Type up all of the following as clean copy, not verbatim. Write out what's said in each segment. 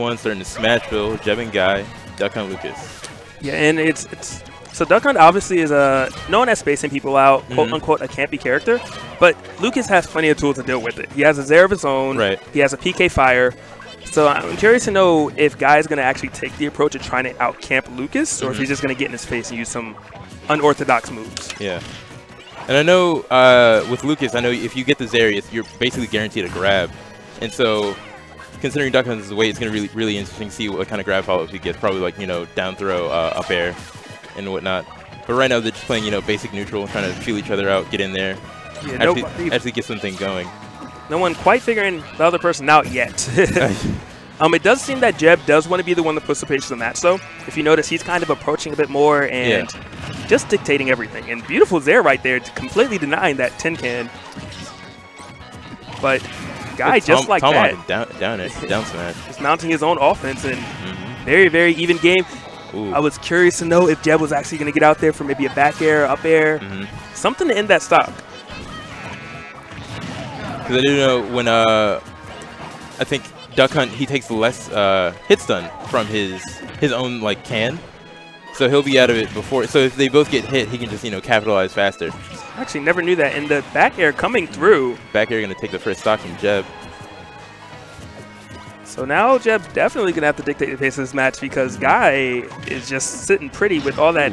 One starting to smash Bill, Jebb and Guy, Duck Hunt Lucas. Yeah, and it's so Duck Hunt obviously is known as spacing people out, quote unquote, a campy character, but Lucas has plenty of tools to deal with it. He has a Zare of his own. Right. He has a PK Fire. So I'm curious to know if Guy's going to actually take the approach of trying to out-camp Lucas, or if he's just going to get in his face and use some unorthodox moves. Yeah. And I know with Lucas, I know if you get this area, you're basically guaranteed a grab. And so considering Duck Hunt's weight, it's going to be really interesting to see what kind of grab follow-ups he gets. Probably like, you know, down throw, up air, and whatnot. But right now they're just playing, you know, basic neutral, trying to feel each other out, get in there, yeah, actually get something going. No one quite figuring the other person out yet. It does seem that Jebb does want to be the one that puts the pace to the match, though. If you notice, he's kind of approaching a bit more and just dictating everything. And beautiful Zare right there, completely denying that tin can. But Guy just like that. Down smash. Just mounting his own offense and very, very even game. Ooh. I was curious to know if Jebb was actually going to get out there for maybe a back air, up air, something to end that stock. Because I do know when I think Duck Hunt, he takes less hit stun from his own like can, so he'll be out of it before. So if they both get hit, he can just, you know, capitalize faster. Actually, never knew that. And the back air coming through. Back air going to take the first stock from Jebb. So now Jebb's definitely going to have to dictate the pace of this match because Guy is just sitting pretty with all that,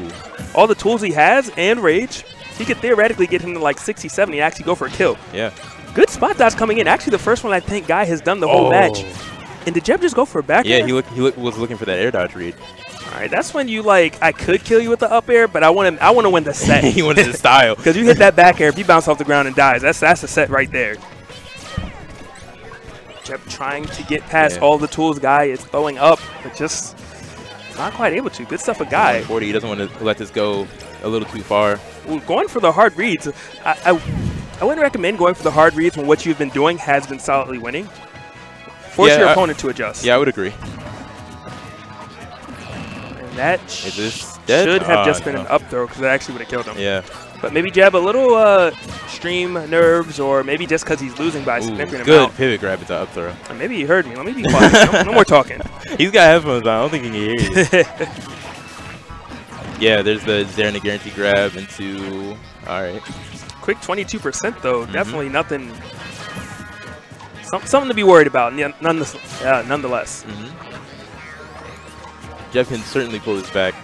all the tools he has and rage. He could theoretically get him to like 60, 70 and actually go for a kill. Yeah. Good spot dodge coming in. Actually, the first one I think Guy has done the whole match. And did Jebb just go for a back air? Yeah, he was looking for that air dodge read. All right, that's when you like, I could kill you with the up air, but I want to win the set. He wanted the style. Because you hit that back air, if you bounce off the ground and dies, that's the set right there. Jebb trying to get past all the tools Guy is throwing up, but just not quite able to. Good stuff for Guy. 40, he doesn't want to let this go a little too far. Ooh, going for the hard reads. I wouldn't recommend going for the hard reads when what you've been doing has been solidly winning. Force your opponent to adjust. Yeah, I would agree. And that should have just been an up throw because that actually would have killed him. Yeah. But maybe Jebb a little stream nerves, or maybe just because he's losing by a significant Good amount. pivot grab at the up throw. And maybe he heard me. Let me be quiet. No more talking. He's got headphones on. I don't think he can hear you. Yeah, there's the Zare and the guarantee grab into. All right. Quick 22% though. Definitely nothing. Something to be worried about. Nonetheless. Jebb can certainly pull this back.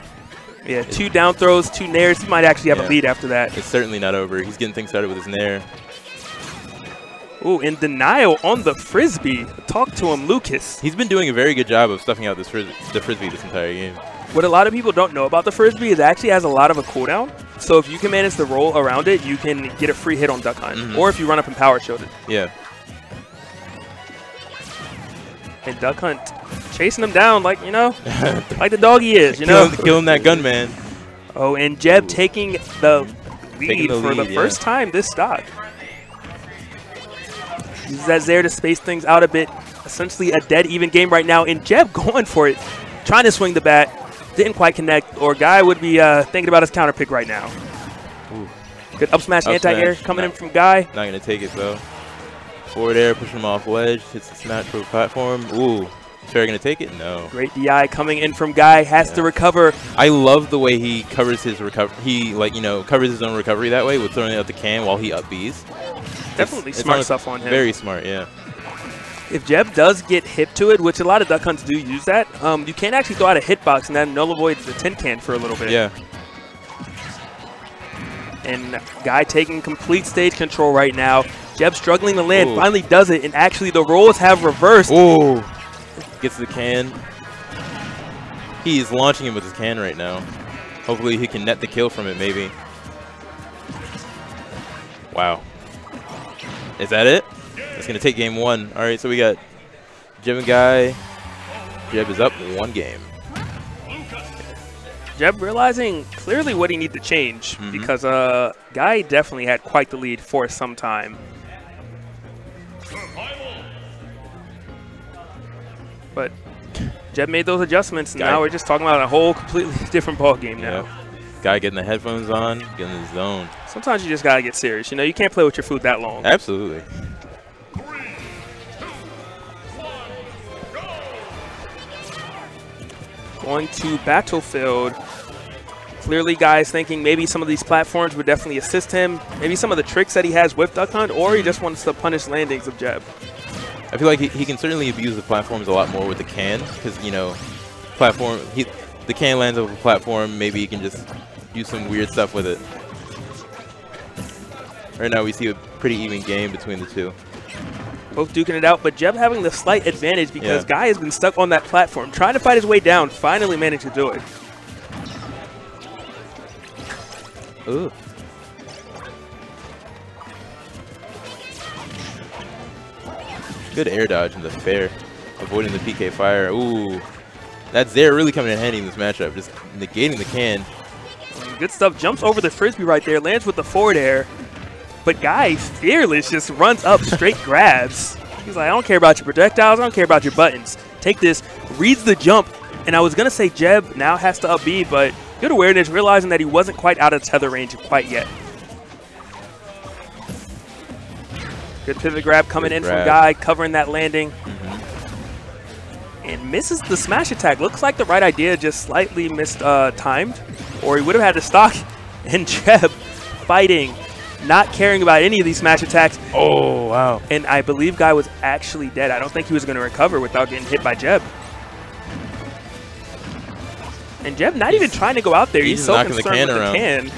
Yeah, 2 down throws, 2 nairs. He might actually have a lead after that. It's certainly not over. He's getting things started with his nair. Ooh, in denial on the Frisbee. Talk to him, Lucas. He's been doing a very good job of stuffing out the Frisbee this entire game. What a lot of people don't know about the Frisbee is it actually has a lot of a cooldown. So if you can manage to roll around it, you can get a free hit on Duck Hunt. Or if you run up and power shield it. Yeah. And Duck Hunt chasing him down like, you know, like the dog he is, you know. Killing that gunman. Oh, and Jebb taking the lead for the first time this stock. Uses that Zare to space things out a bit. Essentially a dead even game right now. And Jebb going for it. Trying to swing the bat. Didn't quite connect. Or Guy would be thinking about his counter pick right now. Ooh. Good up smash anti-air coming in from Guy. Not going to take it though. Forward air, pushing him off ledge. Hits the smash for the platform. Ooh. Is Fair going to take it? No. Great DI coming in from Guy. Has to recover. I love the way he covers his recovery. He, like, you know, covers his own recovery that way with throwing out the can while he up Bs. Definitely smart stuff on him. Very smart, yeah. If Jebb does get hip to it, which a lot of Duck Hunts do use that, you can actually throw out a hitbox and that null avoids the tin can for a little bit. Yeah. And Guy taking complete stage control right now. Jebb struggling to land, finally does it, and actually the roles have reversed. Ooh. Gets the can. He is launching him with his can right now. Hopefully he can net the kill from it, maybe. Wow. Is that it? It's going to take game 1. All right, so we got Jebb and Guy. Jebb is up 1 game. Jebb realizing clearly what he needs to change because Guy definitely had quite the lead for some time. But Jebb made those adjustments, and now we're just talking about a whole completely different ball game now. Guy getting the headphones on, getting in the zone. Sometimes you just got to get serious. You know, you can't play with your food that long. Absolutely. Going to Battlefield. Clearly, guys thinking maybe some of these platforms would definitely assist him. Maybe some of the tricks that he has with Duck Hunt, or he just wants to punish landings of Jebb. I feel like he can certainly abuse the platforms a lot more with the can, because, you know, the can lands over a platform, maybe he can just do some weird stuff with it. Right now we see a pretty even game between the two. Both duking it out, but Jebb having the slight advantage because Guy has been stuck on that platform, trying to fight his way down, finally managed to do it. Ooh. Good air dodge in the fair, avoiding the PK fire. Ooh, that's there really coming in handy in this matchup, just negating the can. Good stuff, jumps over the frisbee right there, lands with the forward air. But Guy, fearless, just runs up, straight grabs. He's like, I don't care about your projectiles, I don't care about your buttons. Take this, reads the jump, and I was going to say Jebb now has to up B, but good awareness, realizing that he wasn't quite out of tether range quite yet. Good pivot grab coming in from Guy, covering that landing. And misses the smash attack. Looks like the right idea, just slightly missed timed, or he would have had to stock. And Jebb fighting, not caring about any of these smash attacks. Oh, wow. And I believe Guy was actually dead. I don't think he was going to recover without getting hit by Jebb. And Jebb not even trying to go out there. He's so concerned with the can.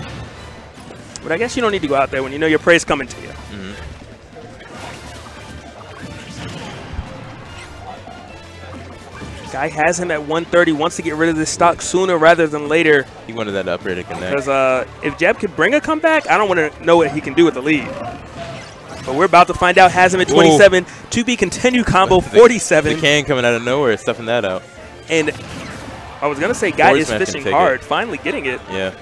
But I guess you don't need to go out there when you know your prey's coming to you. Guy has him at 130, wants to get rid of this stock sooner rather than later. He wanted that up air to connect. Because if Jebb could bring a comeback, I don't want to know what he can do with the lead. But we're about to find out. Has him at 27. Whoa. To be continued combo, 47. The can coming out of nowhere, stuffing that out. And I was going to say Guy is fishing hard, finally getting it. Yeah.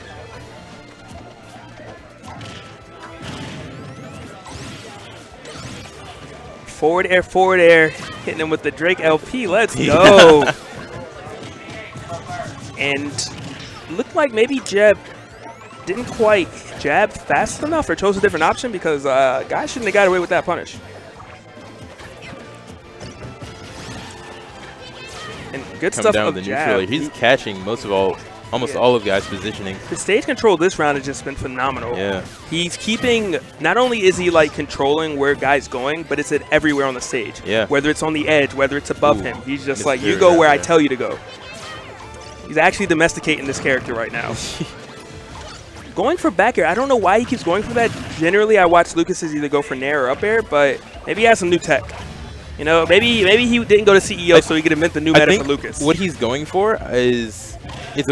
Forward air, hitting him with the Drake LP. Let's go. And looked like maybe Jebb didn't quite jab fast enough or chose a different option, because Guy shouldn't have got away with that punish. And good stuff of Jebb. He's catching almost all of Guy's positioning. The stage control this round has just been phenomenal. Yeah. He's keeping, not only is he like controlling where Guy's going, but it's at everywhere on the stage. Yeah. Whether it's on the edge, whether it's above him. He's just like, you go where I tell you to go. He's actually domesticating this character right now. Going for back air, I don't know why he keeps going for that. Generally, I watch Lucas's either go for nair or up air, but maybe he has some new tech. You know, maybe he didn't go to CEO so he could invent the new meta for Lucas. What he's going for is, I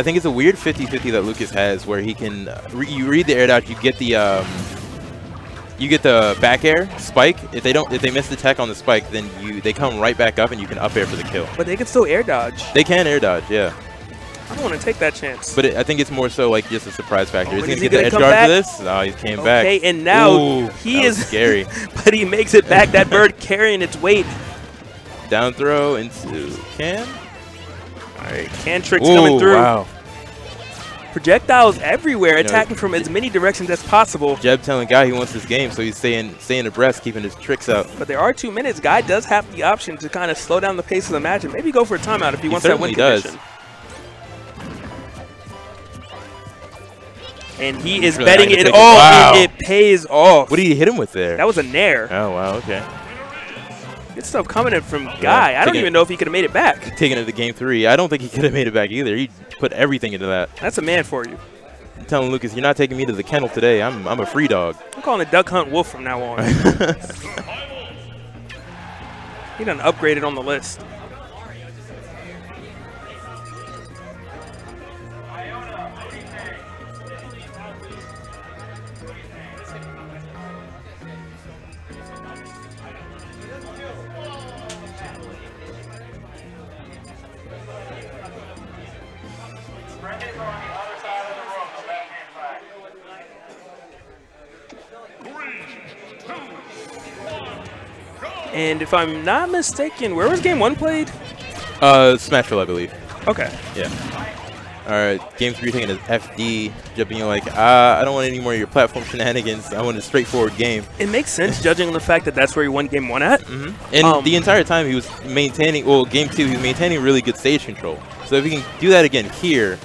think it's a weird 50-50 that Lucas has, where he can you read the air dodge, you get the back air spike. If they miss the tech on the spike, then they come right back up and you can up air for the kill. But they can still air dodge. They can air dodge, yeah. I don't want to take that chance. But I think it's more so like just a surprise factor. Is he going to get the edge guard for this? No, he came back. Okay, and now he is scary. But he makes it back. That bird carrying its weight. Down throw into can. All right, can tricks coming through. Wow. Projectiles everywhere, attacking from as many directions as possible. Jebb telling Guy he wants this game, so he's staying abreast, keeping his tricks out. But there are 2 minutes. Guy does have the option to kind of slow down the pace of the match and maybe go for a timeout if he wants that win condition. And he is betting it all, and it pays off. What did he hit him with there? That was a nair. Oh, wow, okay. Good stuff coming in from Guy. I don't even know if he could have made it back. Taking it to game 3. I don't think he could have made it back either. He put everything into that. That's a man for you. I'm telling Lucas, you're not taking me to the kennel today. I'm a free dog. I'm calling it Duck Hunt Wolf from now on. He done upgraded on the list. And if I'm not mistaken, where was game 1 played? Smashville, I believe. Okay. Yeah. All right, game 3 taking an FD. Jebb being like, I don't want any more of your platform shenanigans. I want a straightforward game. It makes sense, judging on the fact that that's where he won game 1 at. And the entire time he was maintaining, well, game 2, he was maintaining really good stage control. So if he can do that again here,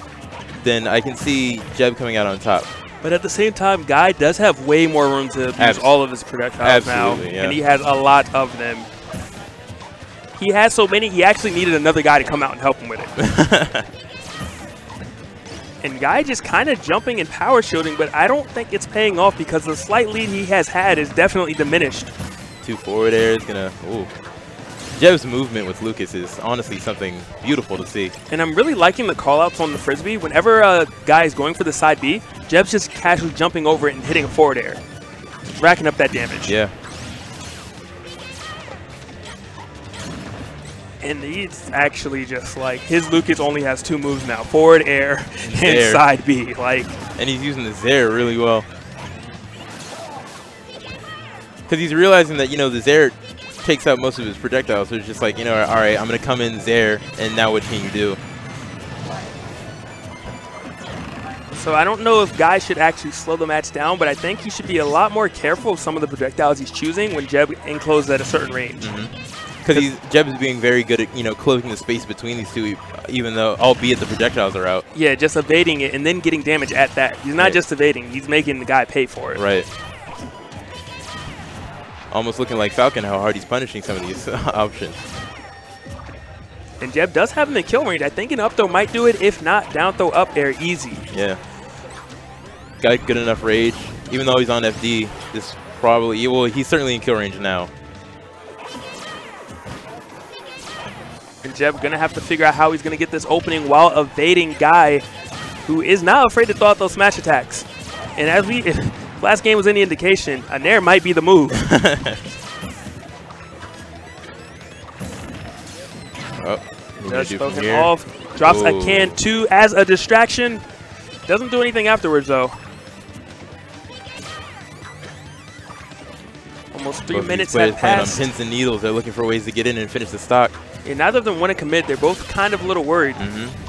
then I can see Jebb coming out on top. But at the same time, Guy does have way more room to use all of his projectiles now, yeah. and he has a lot of them. He has so many, he actually needed another guy to come out and help him with it. And Guy just kind of jumping and power shielding, but I don't think it's paying off because the slight lead he has had is definitely diminished. 2 forward air is going to, ooh. Jebb's movement with Lucas is honestly something beautiful to see. And I'm really liking the call-outs on the Frisbee. Whenever a guy is going for the side B, Jebb's just casually jumping over it and hitting a forward air. Just racking up that damage. Yeah. And he's actually just like, his Lucas only has 2 moves now, forward air and side B. Like, and he's using the Zair really well. Because he's realizing that, you know, the Zair takes out most of his projectiles, so it's just like, you know, all right, I'm going to come in Zair, and now what can you do? So I don't know if Guy should actually slow the match down, but I think he should be a lot more careful of some of the projectiles he's choosing when Jebb encloses at a certain range. Because Jebb is being very good at, you know, closing the space between these two, even though, albeit the projectiles are out. Yeah, just evading it and then getting damage at that. He's not just evading, he's making the guy pay for it. Right. Almost looking like Falcon, how hard he's punishing some of these options. And Jebb does have him in kill range. I think an up throw might do it. If not, down throw up air easy. Yeah. Got good enough rage. Even though he's on FD, this probably, well, he's certainly in kill range now. And Jebb going to have to figure out how he's going to get this opening while evading Guy, who is not afraid to throw out those smash attacks. And as we, if last game was any indication, a Nair might be the move. Just spoken off. Drops a can 2 as a distraction. Doesn't do anything afterwards, though. Almost 3 minutes have passed. On pins and needles. They're looking for ways to get in and finish the stock. And neither of them want to commit. They're both kind of a little worried.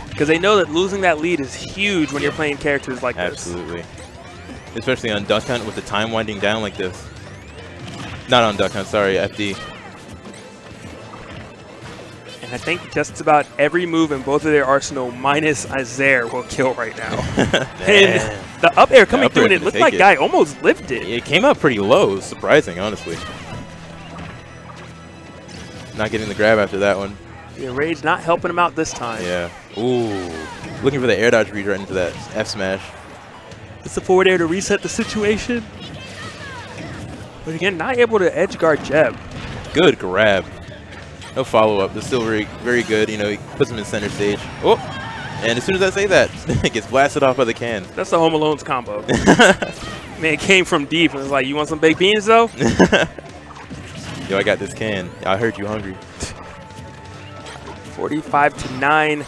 Because they know that losing that lead is huge when you're playing characters like this. Absolutely. Especially on Duck Hunt with the time winding down like this. Not on Duck Hunt, sorry, FD. And I think just about every move in both of their arsenal minus Zair will kill right now. And the up air coming through, and it looked like Guy almost lived it. It came out pretty low. It was surprising, honestly. Not getting the grab after that one. Yeah, Rage not helping him out this time. Yeah. Ooh. Looking for the air dodge read right into that F smash. It's the forward air to reset the situation. But again, not able to edge guard Jebb. Good grab. No follow-up. That's still very, very good. You know, he puts him in center stage. Oh, and as soon as I say that, it gets blasted off by the can. That's the Home Alone's combo. Man, it came from deep and was like, you want some baked beans, though? Yo, I got this can. I heard you hungry. 45-9.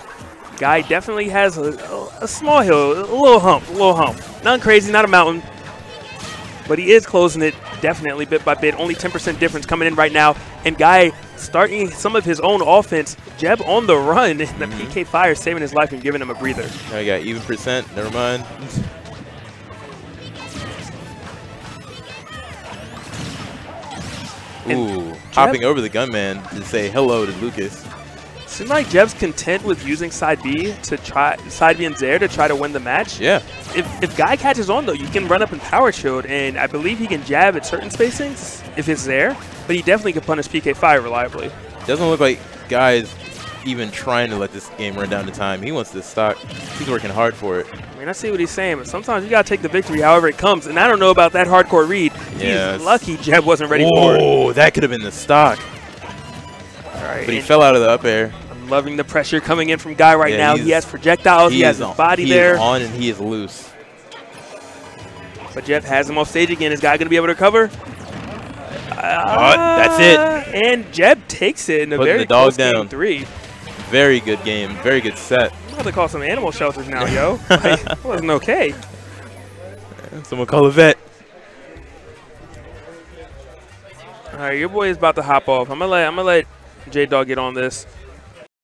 Guy definitely has a small hill, a little hump. Nothing crazy, not a mountain. But he is closing it definitely bit by bit. Only 10% difference coming in right now. And Guy starting some of his own offense. Jebb on the run. The PK Fire saving his life and giving him a breather. I got even percent. Never mind. Ooh, hopping over the gunman to say hello to Lucas. Seems like Jebb's content with using side B to try side B and Zair to try to win the match. Yeah. If Guy catches on though, you can run up and power shield, and I believe he can jab at certain spacings if it's there. But he definitely can punish PK Fire reliably. Doesn't look like Guy's even trying to let this game run down to time. He wants this stock. He's working hard for it. I mean, I see what he's saying, but sometimes you gotta take the victory however it comes. And I don't know about that hardcore read. Yeah, he's lucky Jebb wasn't ready for it. Oh, that could have been the stock. All right, but he fell out of the up air. I'm loving the pressure coming in from Guy right now. He has projectiles. He has his body there. He is on and he is loose. But Jebb has him off stage again. Is Guy going to be able to recover? That's it. And Jebb takes it in a very close game 3. Very good game. Very good set. I'm about to call some animal shelters now, yo. Like, that wasn't okay. Someone call a vet. All right, your boy is about to hop off. I'm gonna let J-Dog get on this.